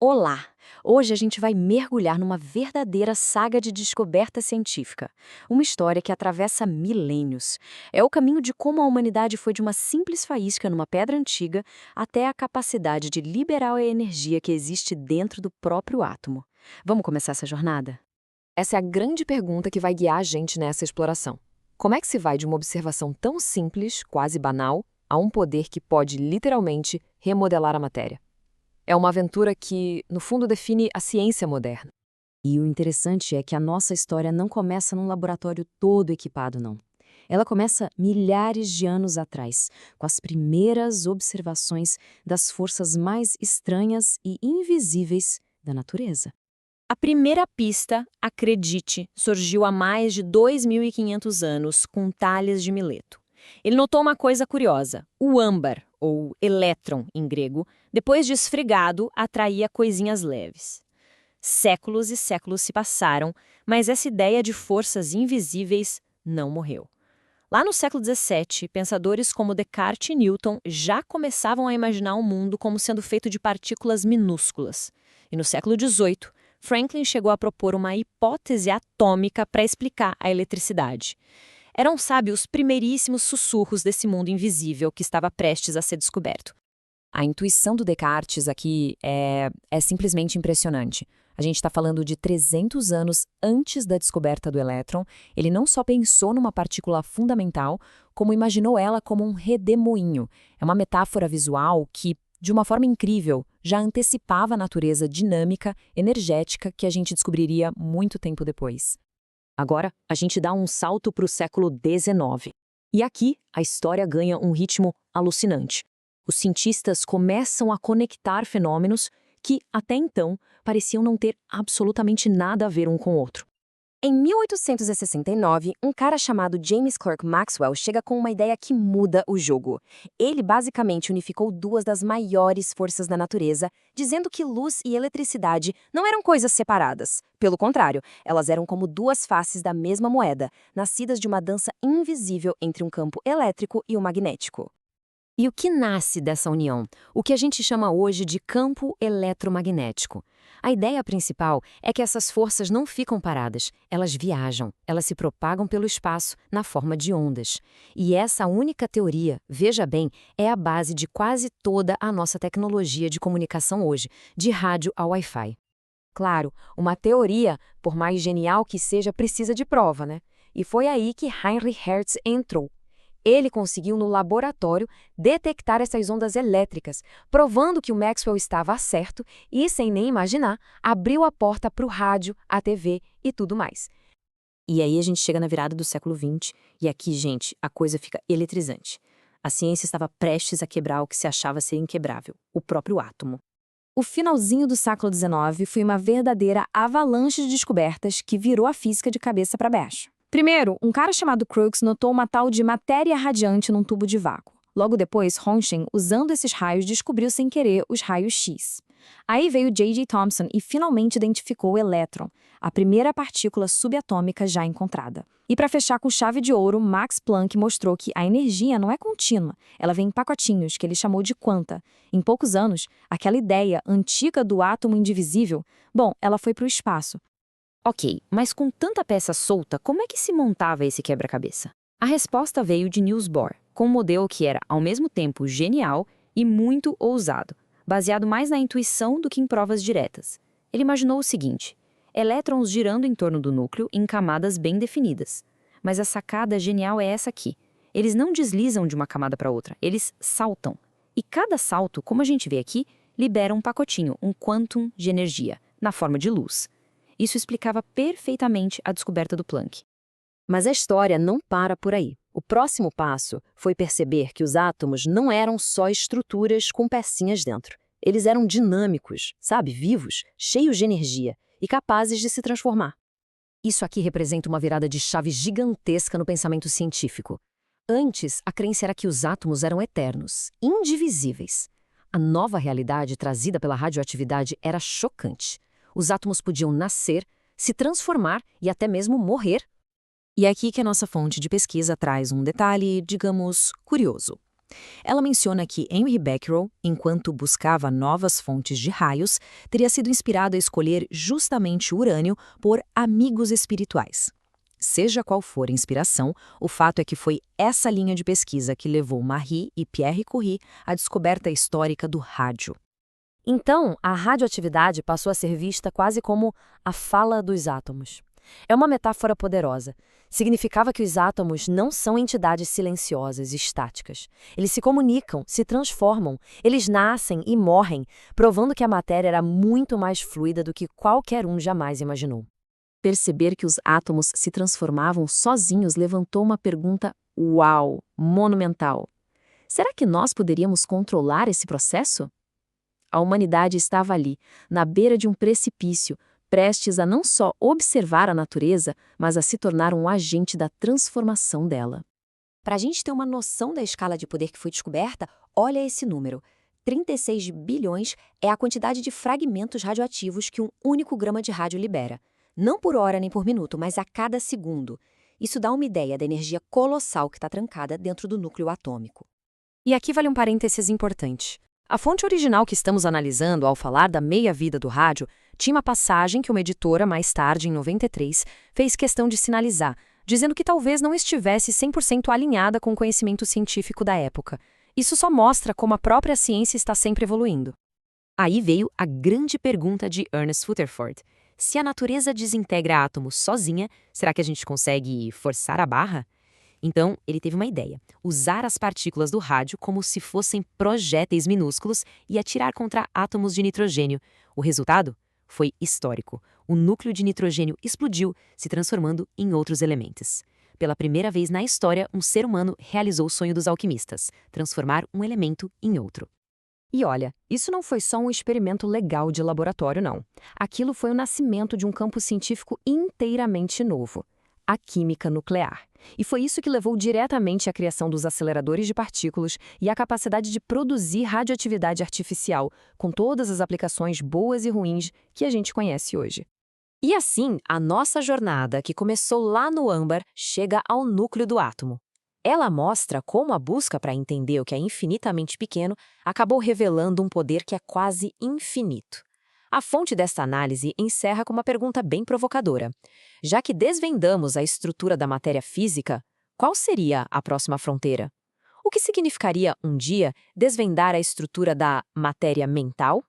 Olá! Hoje a gente vai mergulhar numa verdadeira saga de descoberta científica. Uma história que atravessa milênios. É o caminho de como a humanidade foi de uma simples faísca numa pedra antiga até a capacidade de liberar a energia que existe dentro do próprio átomo. Vamos começar essa jornada? Essa é a grande pergunta que vai guiar a gente nessa exploração. Como é que se vai de uma observação tão simples, quase banal, a um poder que pode literalmente remodelar a matéria? É uma aventura que, no fundo, define a ciência moderna. E o interessante é que a nossa história não começa num laboratório todo equipado, não. Ela começa milhares de anos atrás, com as primeiras observações das forças mais estranhas e invisíveis da natureza. A primeira pista, acredite, surgiu há mais de 2.500 anos com Tales de Mileto. Ele notou uma coisa curiosa: o âmbar, ou elétron em grego, depois de esfregado, atraía coisinhas leves. Séculos e séculos se passaram, mas essa ideia de forças invisíveis não morreu. Lá no século XVII, pensadores como Descartes e Newton já começavam a imaginar o mundo como sendo feito de partículas minúsculas. E no século XVIII, Franklin chegou a propor uma hipótese atômica para explicar a eletricidade. Eram, sabe, os primeiríssimos sussurros desse mundo invisível que estava prestes a ser descoberto. A intuição do Descartes aqui é simplesmente impressionante. A gente está falando de 300 anos antes da descoberta do elétron. Ele não só pensou numa partícula fundamental, como imaginou ela como um redemoinho. É uma metáfora visual que, de uma forma incrível, já antecipava a natureza dinâmica, energética que a gente descobriria muito tempo depois. Agora, a gente dá um salto para o século XIX. E aqui, a história ganha um ritmo alucinante. Os cientistas começam a conectar fenômenos que, até então, pareciam não ter absolutamente nada a ver um com o outro. Em 1869, um cara chamado James Clerk Maxwell chega com uma ideia que muda o jogo. Ele basicamente unificou duas das maiores forças da natureza, dizendo que luz e eletricidade não eram coisas separadas. Pelo contrário, elas eram como duas faces da mesma moeda, nascidas de uma dança invisível entre um campo elétrico e o magnético. E o que nasce dessa união? O que a gente chama hoje de campo eletromagnético. A ideia principal é que essas forças não ficam paradas, elas viajam, elas se propagam pelo espaço na forma de ondas. E essa única teoria, veja bem, é a base de quase toda a nossa tecnologia de comunicação hoje, de rádio a Wi-Fi. Claro, uma teoria, por mais genial que seja, precisa de prova, né? E foi aí que Heinrich Hertz entrou. Ele conseguiu, no laboratório, detectar essas ondas elétricas, provando que o Maxwell estava certo e, sem nem imaginar, abriu a porta para o rádio, a TV e tudo mais. E aí a gente chega na virada do século XX e aqui, gente, a coisa fica eletrizante. A ciência estava prestes a quebrar o que se achava ser inquebrável, o próprio átomo. O finalzinho do século XIX foi uma verdadeira avalanche de descobertas que virou a física de cabeça para baixo. Primeiro, um cara chamado Crookes notou uma tal de matéria radiante num tubo de vácuo. Logo depois, Roentgen, usando esses raios, descobriu sem querer os raios X. Aí veio J.J. Thomson e finalmente identificou o elétron, a primeira partícula subatômica já encontrada. E para fechar com chave de ouro, Max Planck mostrou que a energia não é contínua, ela vem em pacotinhos, que ele chamou de quanta. Em poucos anos, aquela ideia antiga do átomo indivisível, bom, ela foi para o espaço. Ok, mas com tanta peça solta, como é que se montava esse quebra-cabeça? A resposta veio de Niels Bohr, com um modelo que era, ao mesmo tempo, genial e muito ousado, baseado mais na intuição do que em provas diretas. Ele imaginou o seguinte: elétrons girando em torno do núcleo em camadas bem definidas. Mas a sacada genial é essa aqui. Eles não deslizam de uma camada para outra, eles saltam. E cada salto, como a gente vê aqui, libera um pacotinho, um quantum de energia, na forma de luz. Isso explicava perfeitamente a descoberta do Planck. Mas a história não para por aí. O próximo passo foi perceber que os átomos não eram só estruturas com pecinhas dentro. Eles eram dinâmicos, sabe, vivos, cheios de energia e capazes de se transformar. Isso aqui representa uma virada de chave gigantesca no pensamento científico. Antes, a crença era que os átomos eram eternos, indivisíveis. A nova realidade trazida pela radioatividade era chocante. Os átomos podiam nascer, se transformar e até mesmo morrer. E é aqui que a nossa fonte de pesquisa traz um detalhe, digamos, curioso. Ela menciona que Henry Becquerel, enquanto buscava novas fontes de raios, teria sido inspirado a escolher justamente o urânio por amigos espirituais. Seja qual for a inspiração, o fato é que foi essa linha de pesquisa que levou Marie e Pierre Curie à descoberta histórica do rádio. Então, a radioatividade passou a ser vista quase como a fala dos átomos. É uma metáfora poderosa. Significava que os átomos não são entidades silenciosas e estáticas. Eles se comunicam, se transformam, eles nascem e morrem, provando que a matéria era muito mais fluida do que qualquer um jamais imaginou. Perceber que os átomos se transformavam sozinhos levantou uma pergunta, uau, monumental. Será que nós poderíamos controlar esse processo? A humanidade estava ali, na beira de um precipício, prestes a não só observar a natureza, mas a se tornar um agente da transformação dela. Para a gente ter uma noção da escala de poder que foi descoberta, olha esse número. 36 bilhões é a quantidade de fragmentos radioativos que um único grama de rádio libera. Não por hora nem por minuto, mas a cada segundo. Isso dá uma ideia da energia colossal que está trancada dentro do núcleo atômico. E aqui vale um parênteses importante. A fonte original que estamos analisando ao falar da meia-vida do rádio tinha uma passagem que uma editora, mais tarde, em 93, fez questão de sinalizar, dizendo que talvez não estivesse 100% alinhada com o conhecimento científico da época. Isso só mostra como a própria ciência está sempre evoluindo. Aí veio a grande pergunta de Ernest Rutherford. Se a natureza desintegra átomos sozinha, será que a gente consegue forçar a barra? Então, ele teve uma ideia: usar as partículas do rádio como se fossem projéteis minúsculos e atirar contra átomos de nitrogênio. O resultado foi histórico. O núcleo de nitrogênio explodiu, se transformando em outros elementos. Pela primeira vez na história, um ser humano realizou o sonho dos alquimistas: transformar um elemento em outro. E olha, isso não foi só um experimento legal de laboratório, não. Aquilo foi o nascimento de um campo científico inteiramente novo: a química nuclear. E foi isso que levou diretamente à criação dos aceleradores de partículas e à capacidade de produzir radioatividade artificial, com todas as aplicações boas e ruins que a gente conhece hoje. E assim, a nossa jornada, que começou lá no âmbar, chega ao núcleo do átomo. Ela mostra como a busca para entender o que é infinitamente pequeno acabou revelando um poder que é quase infinito. A fonte desta análise encerra com uma pergunta bem provocadora. Já que desvendamos a estrutura da matéria física, qual seria a próxima fronteira? O que significaria, um dia, desvendar a estrutura da matéria mental?